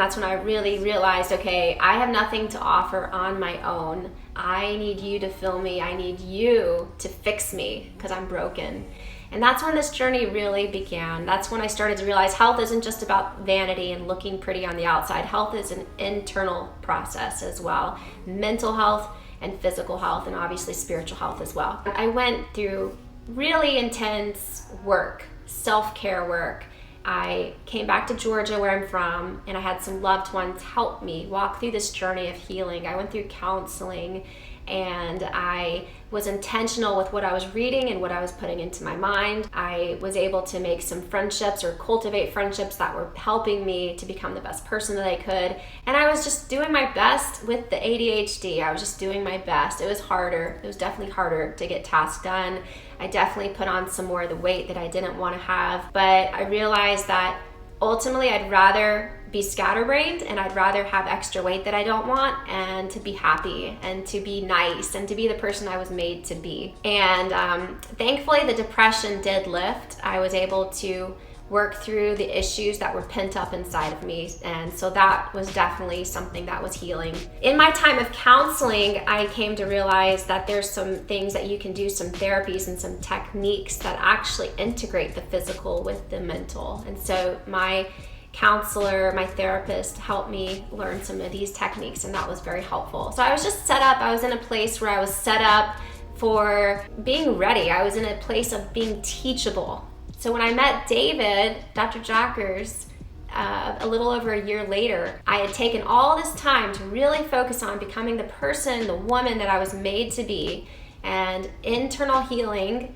that's when I really realized, okay, I have nothing to offer on my own. I need you to fill me. I need you to fix me because I'm broken. And that's when this journey really began. That's when I started to realize health isn't just about vanity and looking pretty on the outside. Health is an internal process as well. Mental health and physical health, and obviously spiritual health as well. I went through really intense work, self-care work. I came back to Georgia, where I'm from, and I had some loved ones help me walk through this journey of healing. I went through counseling, and I was intentional with what I was reading and what I was putting into my mind. I was able to make some friendships or cultivate friendships that were helping me to become the best person that I could. And I was just doing my best with the ADHD. I was just doing my best. It was harder. It was definitely harder to get tasks done. I definitely put on some more of the weight that I didn't want to have. But I realized that ultimately I'd rather be scatterbrained, and I'd rather have extra weight that I don't want, and to be happy and to be nice and to be the person I was made to be. And thankfully the depression did lift. I was able to work through the issues that were pent up inside of me, and so that was definitely something that was healing. In my time of counseling, I came to realize that there's some things that you can do, some therapies and some techniques that actually integrate the physical with the mental. And so my counselor, my therapist helped me learn some of these techniques, and that was very helpful. So I was just set up. I was in a place where I was set up for being ready. I was in a place of being teachable. So when I met David, Dr. Jockers, a little over a year later, I had taken all this time to really focus on becoming the person, the woman that I was made to be, and internal healing.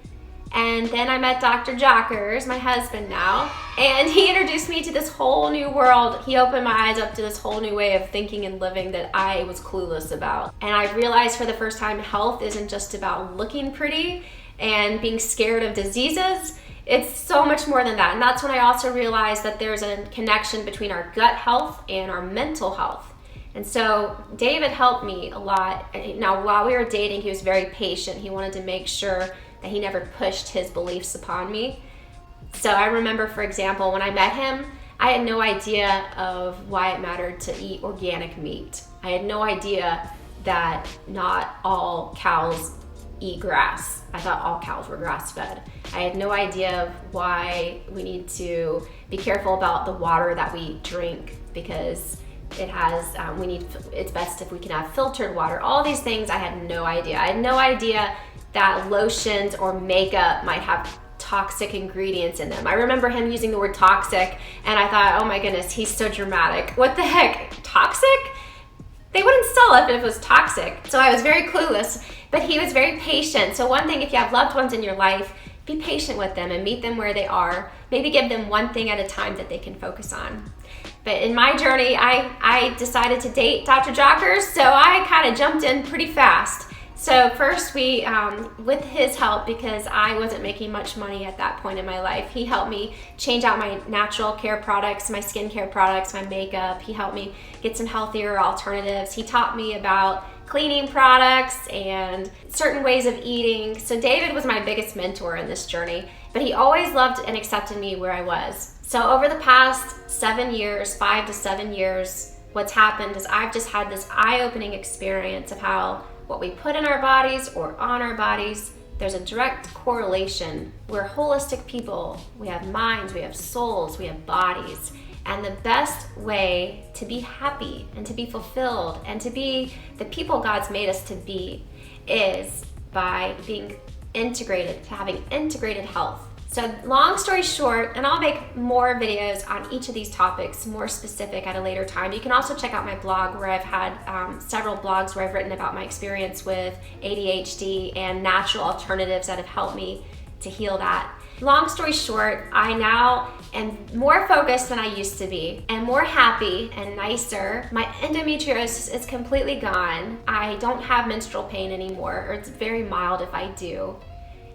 And then I met Dr. Jockers, my husband now, and he introduced me to this whole new world. He opened my eyes up to this whole new way of thinking and living that I was clueless about. And I realized for the first time, health isn't just about looking pretty and being scared of diseases. It's so much more than that. And that's when I also realized that there's a connection between our gut health and our mental health. And so David helped me a lot. Now, while we were dating, he was very patient. He wanted to make sure that he never pushed his beliefs upon me. So I remember, for example, when I met him, I had no idea of why it mattered to eat organic meat. I had no idea that not all cows eat grass. I thought all cows were grass-fed. I had no idea of why we need to be careful about the water that we drink, because it has, it's best if we can have filtered water. All these things I had no idea. I had no idea that lotions or makeup might have toxic ingredients in them. I remember him using the word toxic, and I thought, oh my goodness, he's so dramatic. What the heck, toxic? They wouldn't sell it if it was toxic. So I was very clueless, but he was very patient. So one thing, if you have loved ones in your life, be patient with them and meet them where they are. Maybe give them one thing at a time that they can focus on. But in my journey, I decided to date Dr. Jockers, so I kind of jumped in pretty fast. So first we, with his help, because I wasn't making much money at that point in my life, he helped me change out my natural care products, my skincare products, my makeup. He helped me get some healthier alternatives. He taught me about cleaning products and certain ways of eating. So David was my biggest mentor in this journey, but he always loved and accepted me where I was. So over the past 7 years, 5 to 7 years, what's happened is I've just had this eye-opening experience of how what we put in our bodies or on our bodies, there's a direct correlation. We're holistic people. We have minds, we have souls, we have bodies. And the best way to be happy and to be fulfilled and to be the people God's made us to be is by being integrated, to having integrated health. So long story short, and I'll make more videos on each of these topics, more specific at a later time. You can also check out my blog where I've had several blogs where I've written about my experience with ADHD and natural alternatives that have helped me to heal that. Long story short, I now am more focused than I used to be and more happy and nicer. My endometriosis is completely gone. I don't have menstrual pain anymore, or it's very mild if I do.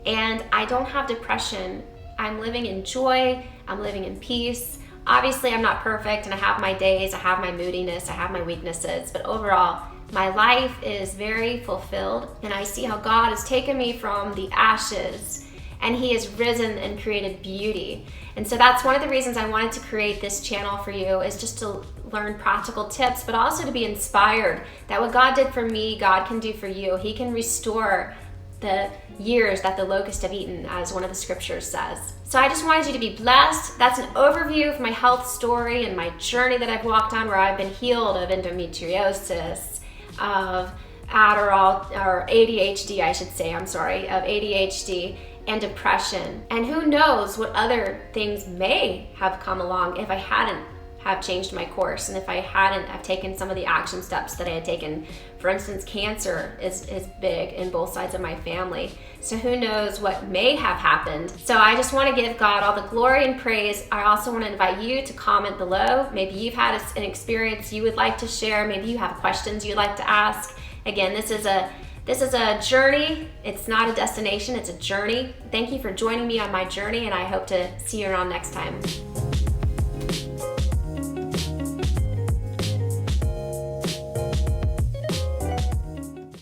And I don't have depression. I'm living in joy, I'm living in peace. Obviously, I'm not perfect and I have my days, I have my moodiness, I have my weaknesses, but overall, my life is very fulfilled, and I see how God has taken me from the ashes and He has risen and created beauty. And so that's one of the reasons I wanted to create this channel for you, is just to learn practical tips, but also to be inspired that what God did for me, God can do for you. He can restore the years that the locusts have eaten, as one of the scriptures says. So I just wanted you to be blessed. That's an overview of my health story and my journey that I've walked on, where I've been healed of endometriosis, of Adderall, or ADHD, I should say, of ADHD and depression. And who knows what other things may have come along if I hadn't have changed my course, and if I hadn't have taken some of the action steps that I had taken. For instance, cancer is big in both sides of my family. So who knows what may have happened. So I just want to give God all the glory and praise. I also want to invite you to comment below. Maybe you've had an experience you would like to share. Maybe you have questions you'd like to ask. Again, this is a journey. It's not a destination, it's a journey. Thank you for joining me on my journey, and I hope to see you around next time.